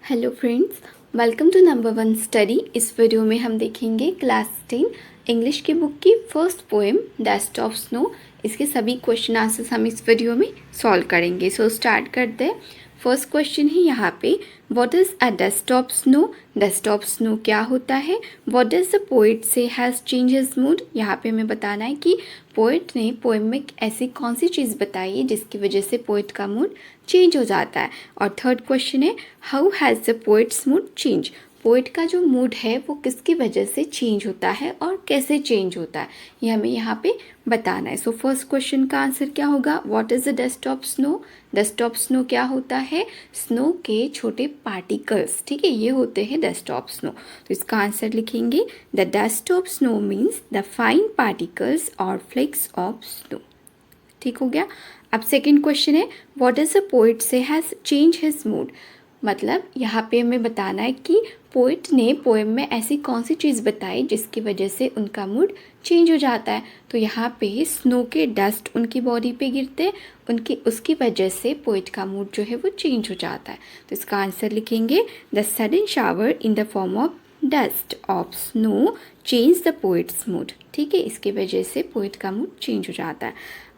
Hello friends, welcome to number one study. इस video में हम देखेंगे क्लास 10 इंग्लिश की बुक की फर्स्ट पोएम डेस्कटॉप स्नो। इसके सभी क्वेश्चन आंसर्स हम इस वीडियो में सॉल्व करेंगे। सो स्टार्ट करते हैं। फर्स्ट क्वेश्चन है यहाँ पे, what is a desktop snow. Desktop snow क्या होता है। व्हाट डज द पोइट से हैज़ चेंज हिज मूड। यहाँ पे हमें बताना है कि पोइट ने पोएम में ऐसी कौन सी चीज़ बताई है जिसकी वजह से पोइट का मूड चेंज हो जाता है। और थर्ड क्वेश्चन है, how has the poet's mood change. Poet का जो मूड है वो किसकी वजह से चेंज होता है और कैसे चेंज होता है, ये हमें यहाँ पे बताना है। सो फर्स्ट क्वेश्चन का आंसर क्या होगा, what is the desktop snow. Desktop snow क्या होता है, स्नो के छोटे पार्टिकल्स, ठीक है, ये होते हैं डेस्कटॉप स्नो। तो इसका आंसर लिखेंगे, the desktop snow means the fine particles और फ्लेक्स ऑफ स्नो। ठीक हो गया। अब सेकेंड क्वेश्चन है, व्हाट इज़ द पोइट से हैज़ चेंज हिज मूड। मतलब यहाँ पे हमें बताना है कि पोइट ने पोएम में ऐसी कौन सी चीज़ बताई जिसकी वजह से उनका मूड चेंज हो जाता है। तो यहाँ पे स्नो के डस्ट उनकी बॉडी पे गिरते, उसकी वजह से पोइट का मूड जो है वो चेंज हो जाता है। तो इसका आंसर लिखेंगे, the sudden shower in the form of dust of snow change the poet's mood. ठीक है, इसकी वजह से पोइट का मूड चेंज हो जाता है।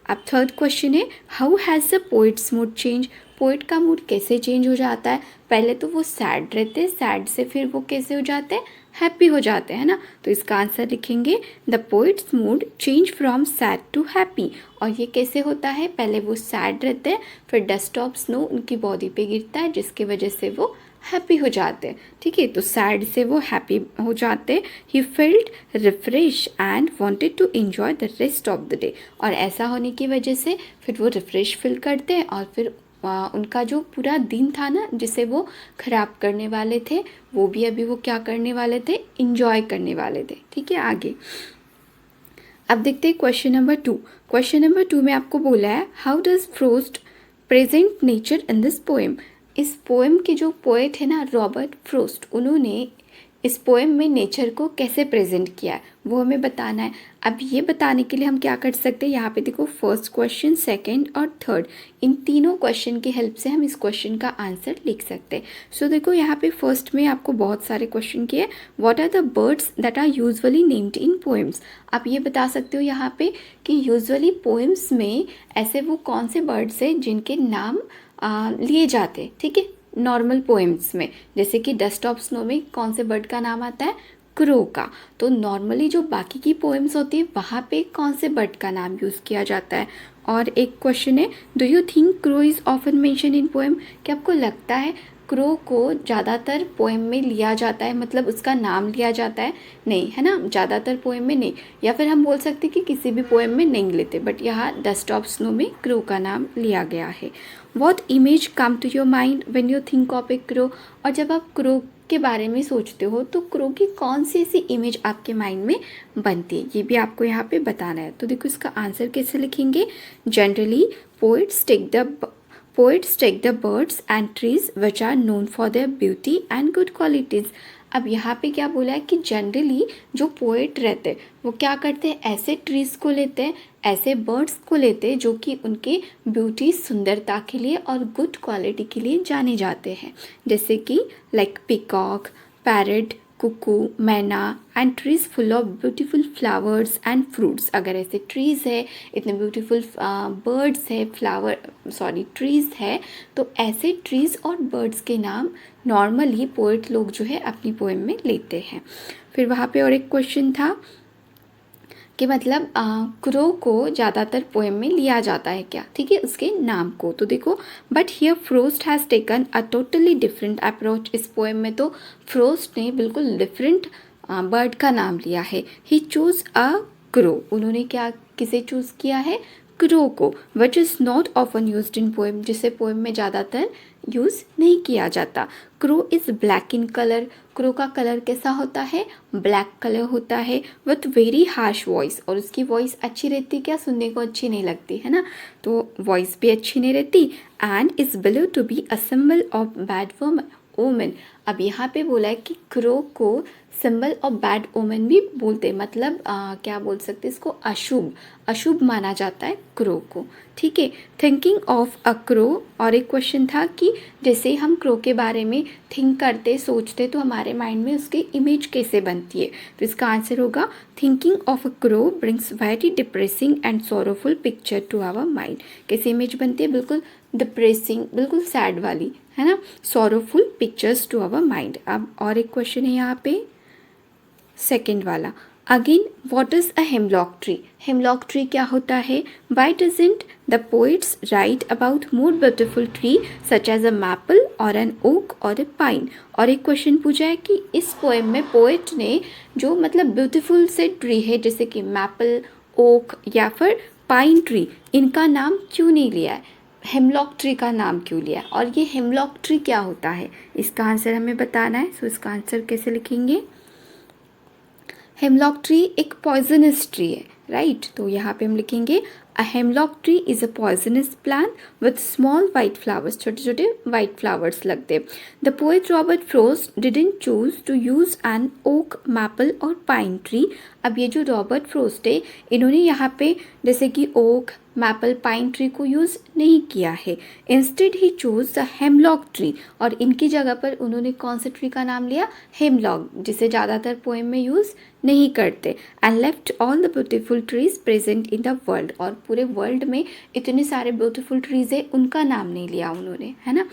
अब थर्ड क्वेश्चन है, how has the poet's mood change. Poet का मूड कैसे चेंज हो जाता है। पहले तो वो सैड रहते, सैड से फिर वो कैसे हो जाते हैं, हैप्पी हो जाते हैं ना। तो इसका आंसर लिखेंगे, the poet's mood change from sad to happy. और ये कैसे होता है, पहले वो सैड रहते हैं, फिर डस्ट ऑफ स्नो उनकी बॉडी पे गिरता है जिसकी वजह से वो हैप्पी हो जाते हैं। ठीक है, तो सैड से वो हैप्पी हो जाते हैं। He felt refresh and wanted to enjoy the rest of the day. और ऐसा होने की वजह से फिर वो रिफ्रेश फील करते हैं और फिर उनका जो पूरा दिन था ना जिसे वो ख़राब करने वाले थे, वो भी अभी वो क्या करने वाले थे, इंजॉय करने वाले थे। ठीक है, आगे अब देखते हैं क्वेश्चन नंबर 2। क्वेश्चन नंबर 2 में आपको बोला है, how does frost present nature in this poem. इस पोएम के जो पोएट है ना रॉबर्ट फ्रोस्ट, उन्होंने इस पोएम में नेचर को कैसे प्रेजेंट किया है वो हमें बताना है। अब ये बताने के लिए हम क्या कर सकते हैं, यहाँ पे देखो फर्स्ट क्वेश्चन, सेकंड और थर्ड, इन तीनों क्वेश्चन की हेल्प से हम इस क्वेश्चन का आंसर लिख सकते हैं। सो देखो यहाँ पे फर्स्ट में आपको बहुत सारे क्वेश्चन किए, what are the birds that are usually named in poems. आप ये बता सकते हो यहाँ पे कि यूजुअली पोएम्स में ऐसे वो कौन से बर्ड्स हैं जिनके नाम लिए जाते। ठीक है, नॉर्मल पोएम्स में जैसे कि डस्ट ऑफ स्नो में कौन से बर्ड का नाम आता है, क्रो का। तो नॉर्मली जो बाकी की पोएम्स होती है वहाँ पे कौन से बर्ड का नाम यूज़ किया जाता है। और एक क्वेश्चन है, do you think crow is often mention in poem. क्या आपको लगता है क्रो को ज़्यादातर पोएम में लिया जाता है, मतलब उसका नाम लिया जाता है। नहीं, है ना, ज़्यादातर पोएम में नहीं, या फिर हम बोल सकते कि किसी भी पोएम में नहीं लेते, बट यहाँ डस्ट ऑफ स्नो में क्रो का नाम लिया गया है। What image come to your mind when you think of a crow. और जब आप क्रो के बारे में सोचते हो तो क्रो की कौन सी ऐसी इमेज आपके माइंड में बनती है, ये भी आपको यहाँ पे बताना है। तो देखो इसका आंसर कैसे लिखेंगे, generally poets take the birds and trees which are known for their beauty and good qualities. अब यहाँ पे क्या बोला है कि जनरली जो पोएट रहते हैं वो क्या करते हैं, ऐसे ट्रीज़ को लेते हैं, ऐसे बर्ड्स को लेते हैं जो कि उनके ब्यूटी, सुंदरता के लिए और गुड क्वालिटी के लिए जाने जाते हैं, जैसे कि लाइक पिकॉक, पैरट, कुकू, मैना and trees full of beautiful flowers and fruits. अगर ऐसे ट्रीज़ है, इतने ब्यूटीफुल बर्ड्स है, ट्रीज़ है, तो ऐसे ट्रीज़ और बर्ड्स के नाम नॉर्मली पोएट लोग जो है अपनी पोएम में लेते हैं। फिर वहाँ पे और एक क्वेश्चन था कि मतलब क्रो को ज़्यादातर पोएम में लिया जाता है क्या, ठीक है, उसके नाम को। तो देखो, but here frost has taken a totally different approach. इस पोएम में तो फ्रोस्ट ने बिल्कुल डिफरेंट बर्ड का नाम लिया है। ही चूज़ अ क्रो, उन्होंने क्या किसे चूज़ किया है, क्रो को, which is not often used in poem, जिसे पोएम में ज़्यादातर यूज़ नहीं किया जाता। Crow is black in colour, crow का कलर कैसा होता है, ब्लैक कलर होता है, विथ वेरी हार्श वॉइस। और उसकी वॉइस अच्छी रहती, क्या सुनने को अच्छी नहीं लगती है ना, तो वॉइस भी अच्छी नहीं रहती। And is believed to be a symbol of bad woman, omen. अब यहाँ पे बोला है कि क्रो को सिंबल ऑफ बैड ओमेन भी बोलते हैं, मतलब क्या बोल सकते हैं इसको, अशुभ, अशुभ माना जाता है क्रो को। ठीक है, थिंकिंग ऑफ अ क्रो, और एक क्वेश्चन था कि जैसे हम क्रो के बारे में थिंक करते सोचते तो हमारे माइंड में उसकी इमेज कैसे बनती है, तो इसका आंसर होगा thinking of a crow brings very depressing and sorrowful picture to our mind. कैसी इमेज बनती है, बिल्कुल डिप्रेसिंग, बिल्कुल सैड वाली, है ना, sorrowful pictures to our mind. अब और एक क्वेश्चन है यहाँ पे सेकेंड वाला, again what is a hemlock tree. Hemlock tree क्या होता है, why doesn't the poets write about more beautiful tree such as a maple और एन ओक और ए पाइन। और एक क्वेश्चन पूछा है कि इस पोएम में पोएट ने जो मतलब ब्यूटिफुल से ट्री है जैसे कि मैपल, ओक या फिर पाइन ट्री, इनका नाम क्यों नहीं लिया है, हेमलॉक ट्री का नाम क्यों लिया, और ये हेमलॉक ट्री क्या होता है, इसका आंसर हमें बताना है। सो इसका आंसर कैसे लिखेंगे, हेमलॉक ट्री एक पॉइजनस ट्री है, राइट। तो यहाँ पे हम लिखेंगे a hemlock tree is a poisonous plant with small white flowers, छोटे छोटे वाइट फ्लावर्स लगते। The poet Robert Frost didn't choose to use an oak, maple और पाइन ट्री। अब ये जो रॉबर्ट फ्रोस्ट है, इन्होंने यहाँ पे जैसे कि ओक, मैपल, पाइन ट्री को यूज़ नहीं किया है, instead he choose the hemlock tree, और इनकी जगह पर उन्होंने कौन से ट्री का नाम लिया, हेमलॉक, जिसे ज़्यादातर पोएम में यूज़ नहीं करते। And left all the beautiful trees present in the world, और पूरे वर्ल्ड में इतने सारे ब्यूटीफुल ट्रीज है, उनका नाम नहीं लिया उन्होंने, है ना।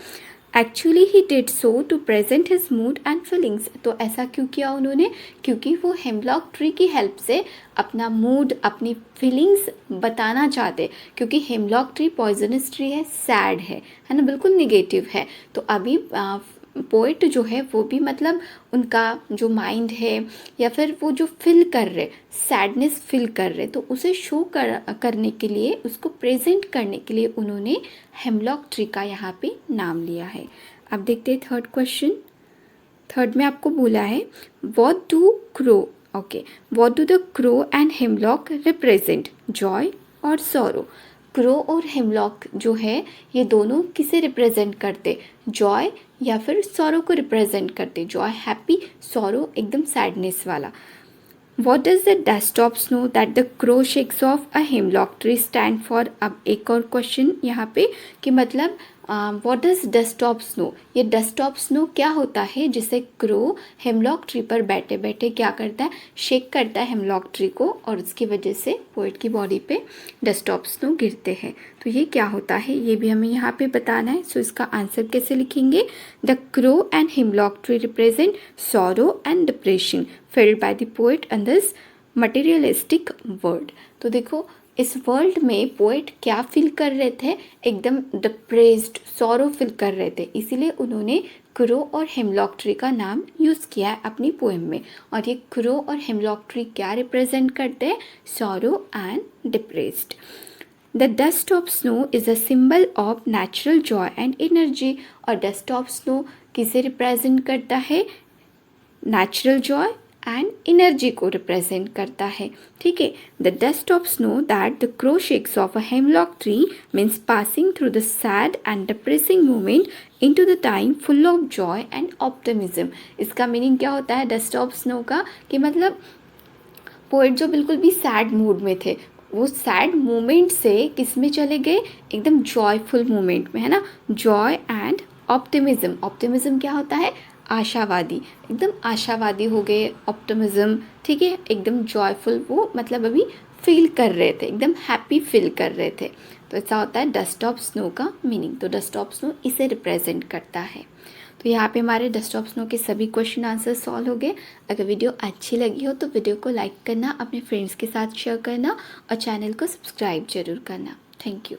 Actually he did so to present his mood and feelings. तो ऐसा क्यों किया उन्होंने, क्योंकि वो हेमलॉक ट्री की हेल्प से अपना मूड, अपनी फीलिंग्स बताना चाहते, क्योंकि हेमलॉक ट्री पॉइजनस ट्री है, सैड है ना, बिल्कुल निगेटिव है। तो अभी पोइट जो है वो भी मतलब उनका जो माइंड है या फिर वो जो फील कर रहे, सैडनेस फील कर रहे, तो उसे शो करने के लिए, उसको प्रेजेंट करने के लिए उन्होंने हेमलॉक ट्री का यहाँ पे नाम लिया है। अब देखते हैं थर्ड क्वेश्चन। थर्ड में आपको बोला है what do crow, okay, what do the crow and hemlock represent, Joy और सॉरो। क्रो और हेमलॉक जो है ये दोनों किसे रिप्रेजेंट करते, जॉय या फिर सॉरो को रिप्रेजेंट करते, जॉय हैप्पी, सॉरो एकदम सैडनेस वाला। What does the desktop know that the crow shakes off a hemlock tree stand for? अब एक और क्वेश्चन यहाँ पे कि मतलब what does desktop know, ये desktop know क्या होता है जिसे क्रो हेमलॉक ट्री पर बैठे बैठे क्या करता है, शेक करता है हेमलॉक ट्री को, और उसकी वजह से पोएट की बॉडी पे desktop know गिरते हैं। तो ये क्या होता है ये भी हमें यहाँ पे बताना है। सो इसका आंसर कैसे लिखेंगे, the crow and hemlock tree represent sorrow and depression filled by the poet and this materialistic world। तो देखो इस वर्ल्ड में पोएट क्या फील कर रहे थे, एकदम डिप्रेस्ड, सॉरो फील कर रहे थे, इसीलिए उन्होंने क्रो और हेमलॉक ट्री का नाम यूज़ किया है अपनी पोएम में। और ये क्रो और हेमलॉक ट्री क्या रिप्रेजेंट करते हैं, sorrow and depressed. The dust of snow is a symbol of natural Joy and energy. और डस्ट ऑफ स्नो किसे रिप्रेजेंट करता है, नेचुरल जॉय एंड एनर्जी को रिप्रेजेंट करता है। ठीक है, the dust of snow that the crow shakes of a hemlock tree means passing through the sad and depressing moment into the time full of Joy and optimism. इसका meaning क्या होता है dust of snow का, कि मतलब poet जो बिल्कुल भी सैड मूड में थे, वो सैड मोमेंट से किस में चले गए, एकदम जॉयफुल मोमेंट में, है ना, जॉय एंड ऑप्टिमिज्म। ऑप्टिमिज्म क्या होता है, आशावादी, एकदम आशावादी हो गए, ऑप्टिमिज्म, ठीक है, एकदम जॉयफुल, वो मतलब अभी फील कर रहे थे, एकदम हैप्पी फील कर रहे थे। तो ऐसा होता है डस्ट ऑफ स्नो का मीनिंग। तो डस्ट ऑफ स्नो इसे रिप्रेजेंट करता है। तो यहाँ पे हमारे डस्ट ऑफ स्नो के सभी क्वेश्चन आंसर सॉल्व हो गए। अगर वीडियो अच्छी लगी हो तो वीडियो को लाइक करना, अपने फ्रेंड्स के साथ शेयर करना और चैनल को सब्सक्राइब जरूर करना। Thank you.